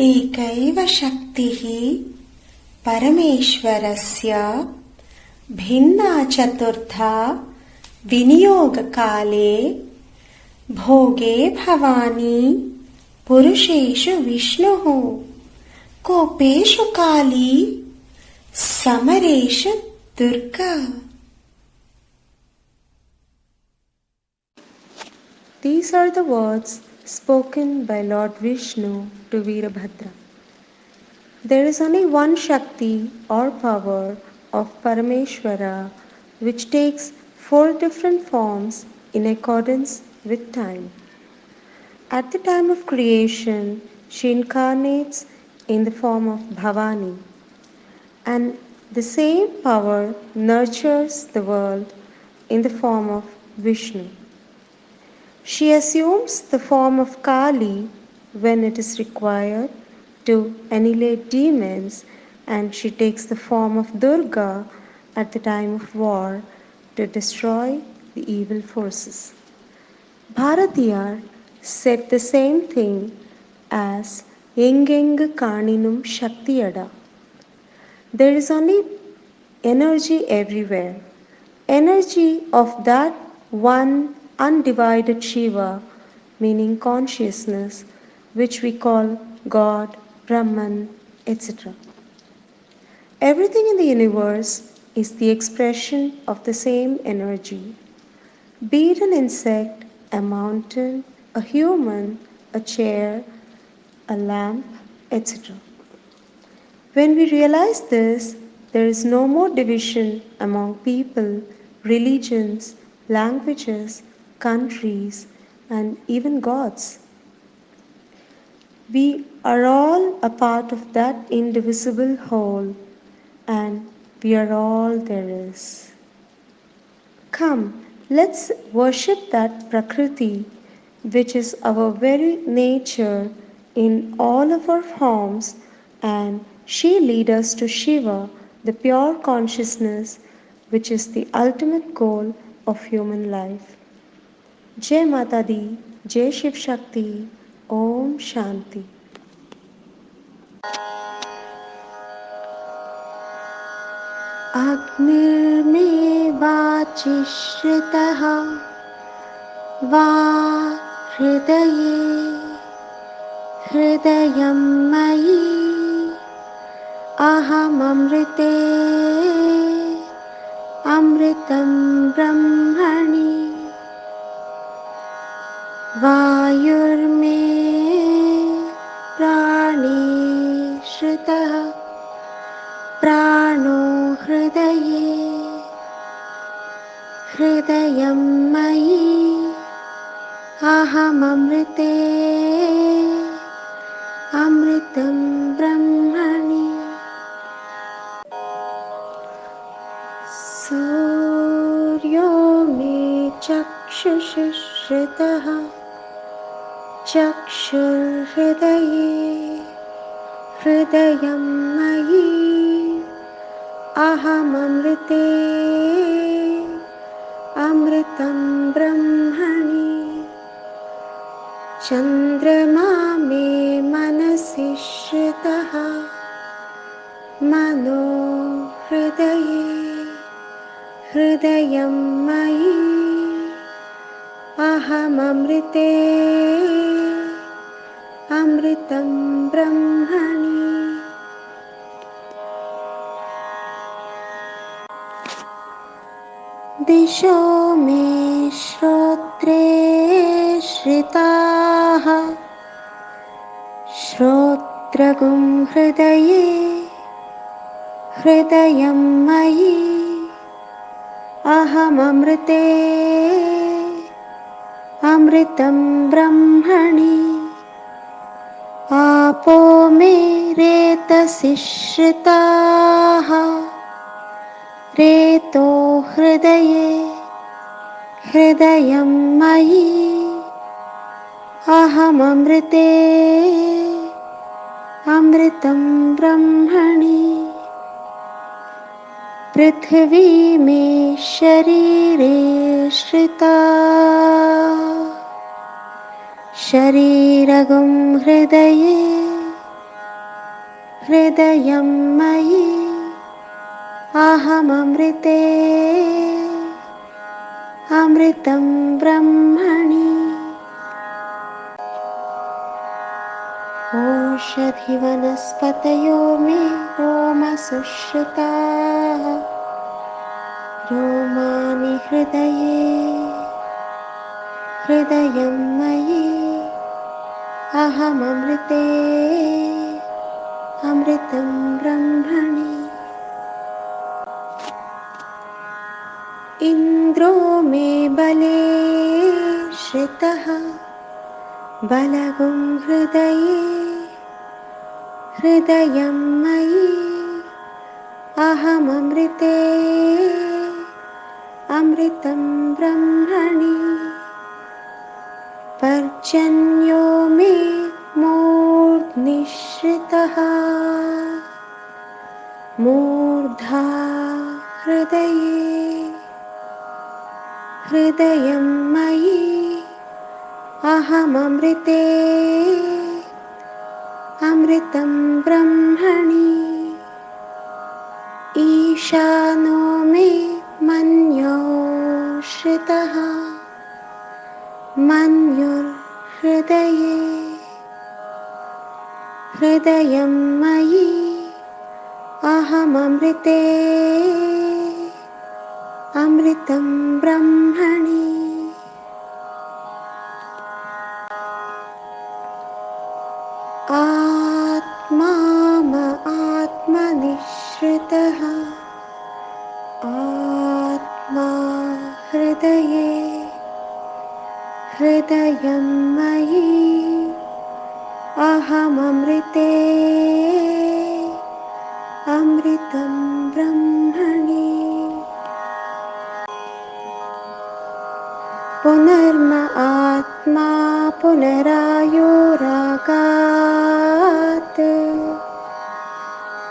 एकैव शक्तिः परमेश्वरस्य भिन्ना चतुर्धा विनियोगकाले भोगे भवानी पुरुषेषु विष्णुः कोपेषु Kali समरेषु Durga. These are the words spoken by Lord Vishnu to Veerabhadra. There is only one Shakti or power of Parameshwara which takes 4 different forms in accordance with time. At the time of creation, she incarnates in the form of Bhavani, and the same power nurtures the world in the form of Vishnu. She assumes the form of Kali when it is required to annihilate demons, and she takes the form of Durga at the time of war to destroy the evil forces. Bharatiyar said the same thing as Yengenga Karninum Shaktiyada. There is only energy everywhere, energy of that one undivided Shiva, meaning consciousness, which we call God, Brahman, etc. Everything in the universe is the expression of the same energy. Be it an insect, a mountain, a human, a chair, a lamp, etc. When we realize this, there is no more division among people, religions, languages, countries, and even gods. We are all a part of that indivisible whole, and we are all there is. Come, let's worship that Prakriti, which is our very nature in all of our forms, and she leads us to Shiva, the pure consciousness, which is the ultimate goal of human life. Jai Mata Di, Jai Shiv Shakti, Om Shanti. Agnirme vachi shritaha va hridaye hridayam mayi aham amrite amritam brahmani vayurme prani shritaha prano hridaye hridayam mayi aham amrite amritam brahmani. Suryo me chakshushi shritah chakshur hridaye hridayam mayi aham amrite amritam brahmani. Chandrama me manasi shritah mano hridaye hridayam mayi aham amrite amritam brahmani. Disho me shrotre shritaha shrotragum hridaye hridayam mayi aham amrite amritam brahmani. Apo me retasi shritaha reto hridaye hridayam mayi aham amrite amritam brahmani. Prithvi me sharire shrita shariragam hridaye हृदयं मयि अहममृते अमृतं ब्रह्मणि ओषधिवनस्पतयो मे रोमसुश्रुताः रोमाणि हृदये हृदयं मयि अहममृते अमृतं ब्रह्मणि इन्द्रो मे बले श्रितः बलगुं हृदये हृदयं मयि अहममृते अमृतं ब्रह्मणि पर्जन्यो मे मूर्ध्निश्रितः मूर्धा हृदये हृदयं मयि अहममृते अमृतं ब्रह्मणि ईशानो मे मन्यो श्रितः मन्युर्हृदये हृदयं मयि अहममृते अमृतं ब्रह्मणि आत्मा आत्मनिःश्रितः आत्मा हृदये हृदयं मयि अहममृते अमृतं ब्रह्मणि पुनर्न आत्मा पुनरायुरागात्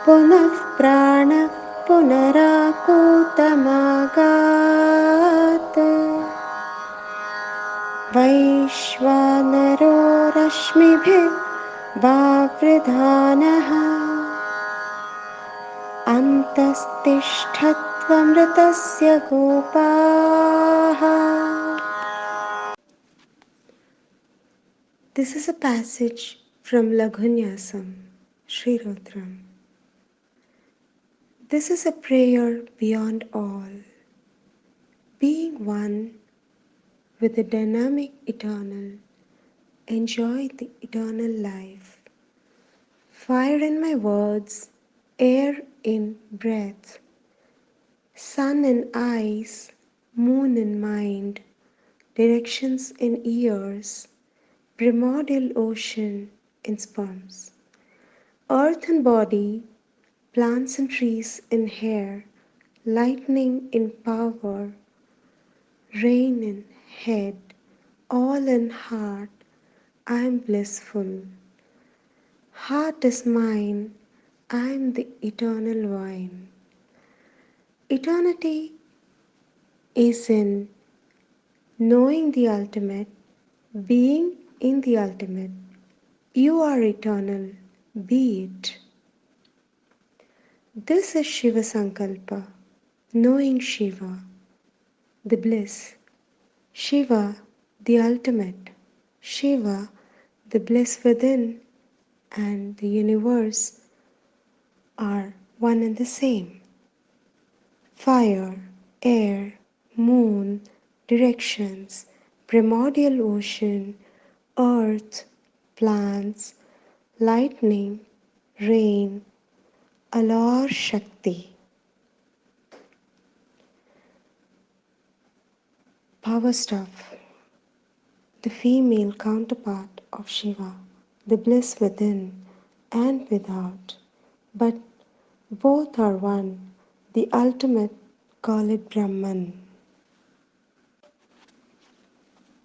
पुनः प्राणः पुनराकूतमागात् वैश्वानरो रश्मिभिर्वावृधानः अन्तस्तिष्ठत्वमृतस्य गोपाः. This is a passage from Laghunasam, Sri Rudram. This is a prayer beyond all, being one with the dynamic eternal, enjoy the eternal life. Fire in my words, air in breath, sun in eyes, moon in mind, directions in ears, primordial ocean in sperms, earth in body, plants and trees in hair, lightning in power, rain in head, all in heart, I am blissful. Heart is mine, I am the eternal wine. Eternity is in knowing the ultimate, being in the ultimate. You are eternal, be it. This is Shiva Sankalpa, knowing Shiva, the bliss. Shiva, the ultimate. Shiva, the bliss within, and the universe are one and the same. Fire, air, moon, directions, primordial ocean, earth, plants, lightning, rain, Alar Shakti. Power stuff, the female counterpart of Shiva, the bliss within and without, but both are one, the ultimate, call it Brahman.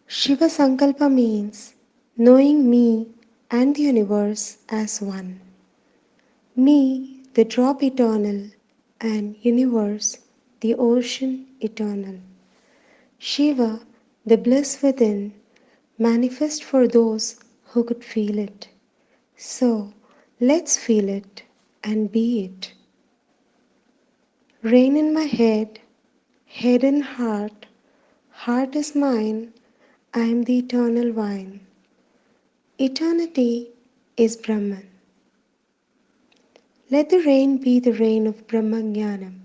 Shiva Sankalpa means knowing me and the universe as one. Me, the drop eternal, and universe, the ocean eternal. Shiva, the bliss within, manifest for those who could feel it. So, let's feel it. and be it. Rain in my head in heart, heart is mine, I am the eternal vine. Eternity is Brahman. Let the rain be the rain of Brahmajnanam.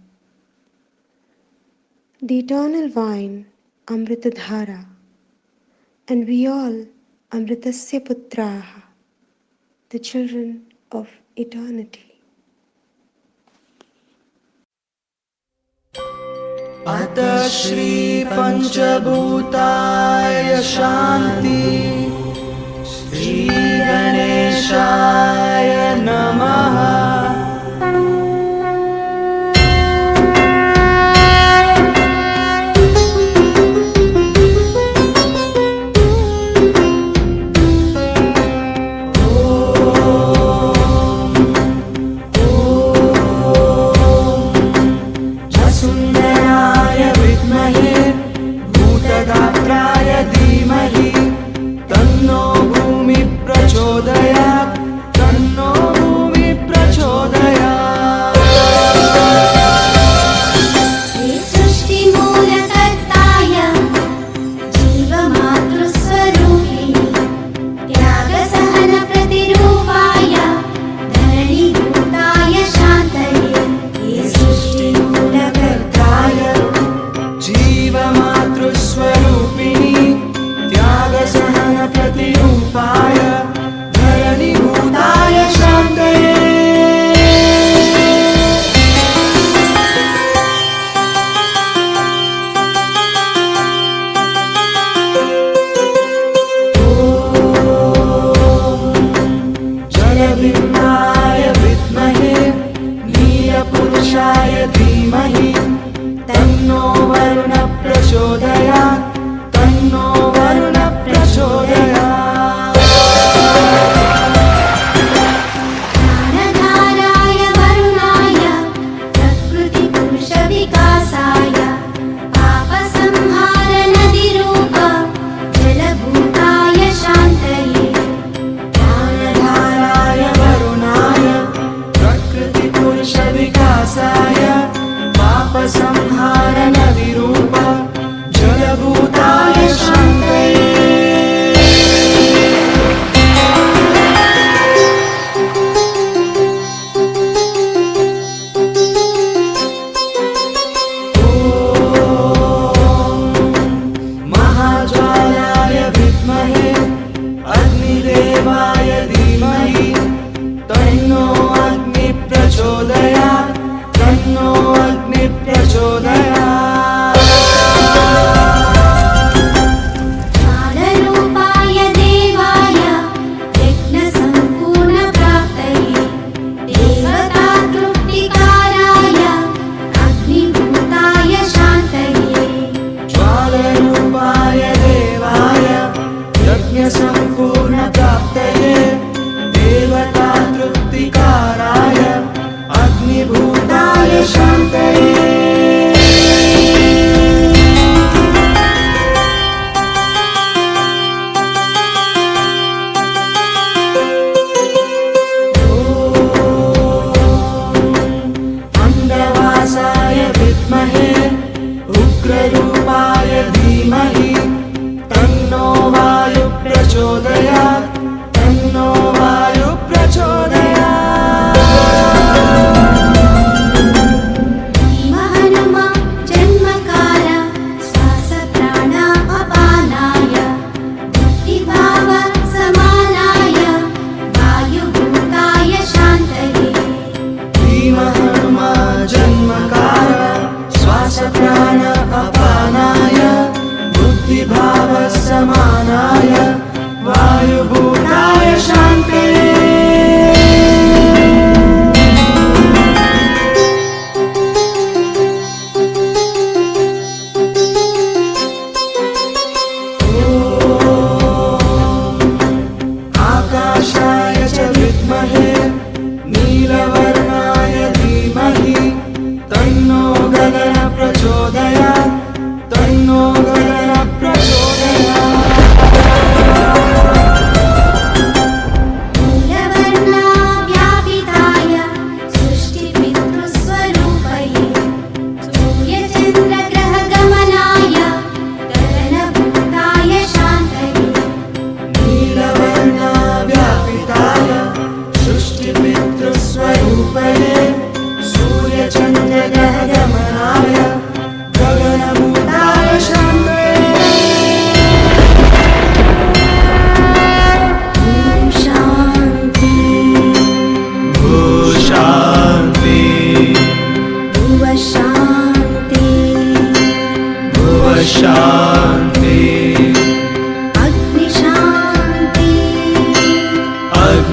The eternal vine, Amritadhara, and we all Amritasya Putraha, the children of eternity. अतः श्री पंचभूताय शांति श्री गणेशाय नमः।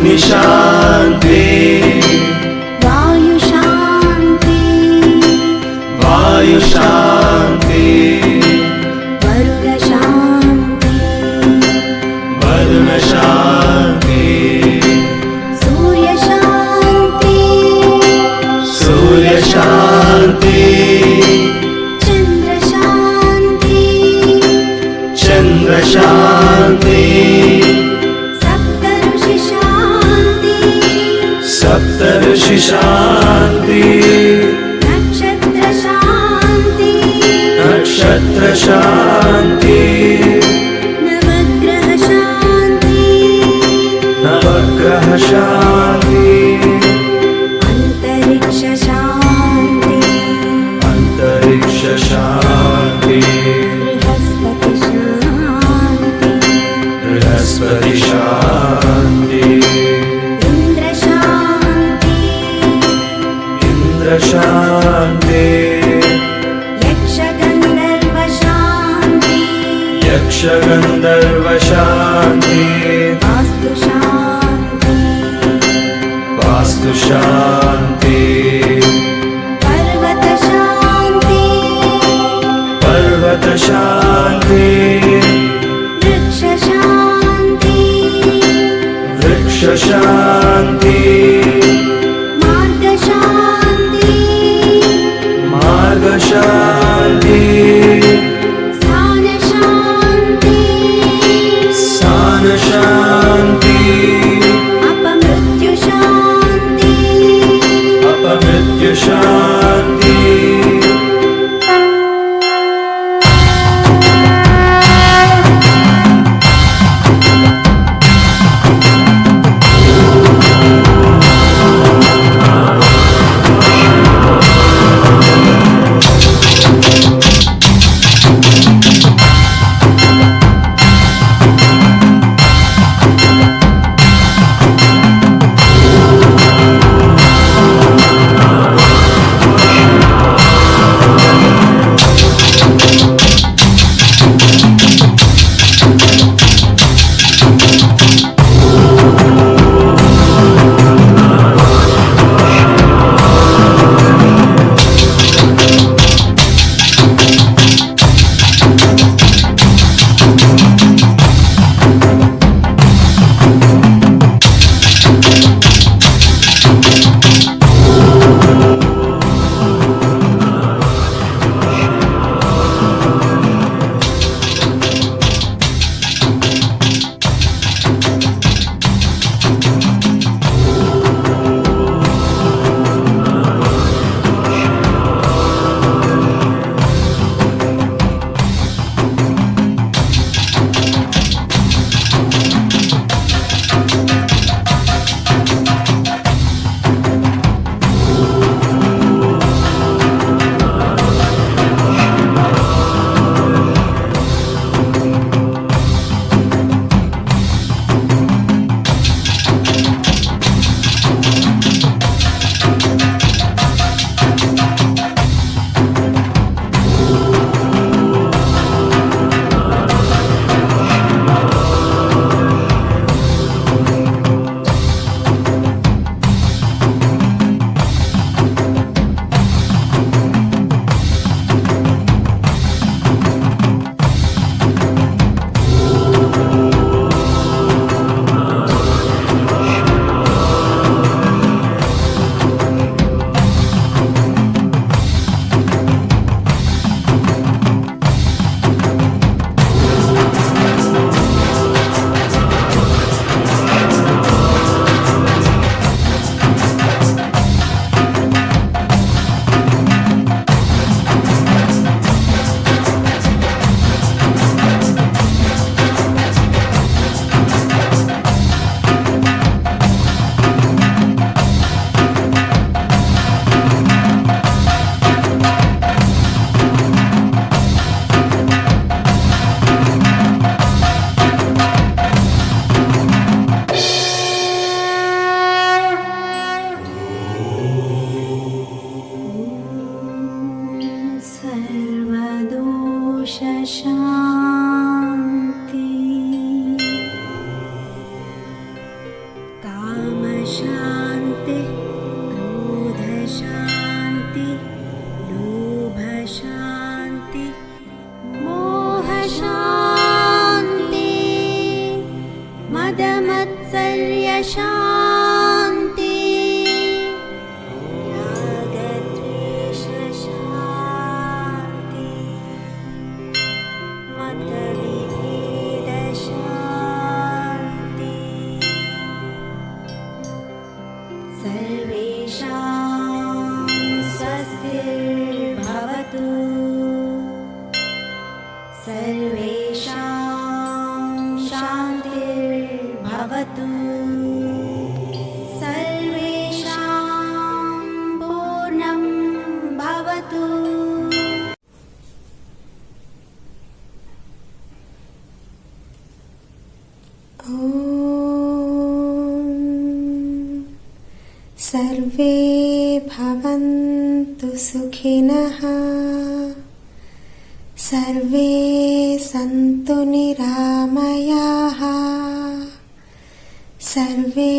अग्नि शांति वायु शांति वायु शांति वरुण शांति वरुण शांति सूर्य शांति सूर्य शांति चंद्र शांति चंद्र शांति सप्तऋषि शांति सप्तऋषि शांति नक्षत्र शांति नक्षत्र शांति नवग्रह शांति नवग्रह शांति अंतरिक्ष शांति अंतरिक्ष शांति बृहस्पति शांति बृहस्पति शांति इंद्र शांति इंद्र शांति यक्ष गंधर्व शांति यक्ष गंधर्व शांति वास्तु शांति वास्तु शांति पर्वत शांति पर्वत शांति वृक्ष शांति वृक्ष शांति मार्ग शांति मार्ग शांति स्थान शांति स्थान शांति अपमृत्यु शांति अपमृत्यु शांति शान्ति क्रोध शान्ति लोभ शान्ति मोह शान्ति मदमत्सर्य शान्ति रागद्वेष शान्ति मतविभेद शान्ति सर्वेषां स्वस्तिर्भवतु सर्वेषां शान्तिर्भवतु सर्वेषां पूर्णं भवतु। सर्वे भवन्तु सुखिनः सर्वे सन्तु निरामयाः सर्वे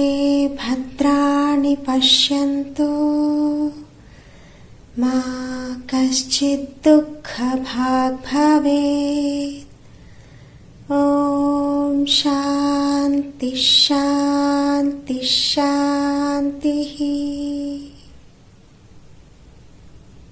भद्राणि पश्यन्तु मा कश्चित् दुःखभाग् भवेत्। ॐ शान्ति शान्ति शान्तिः।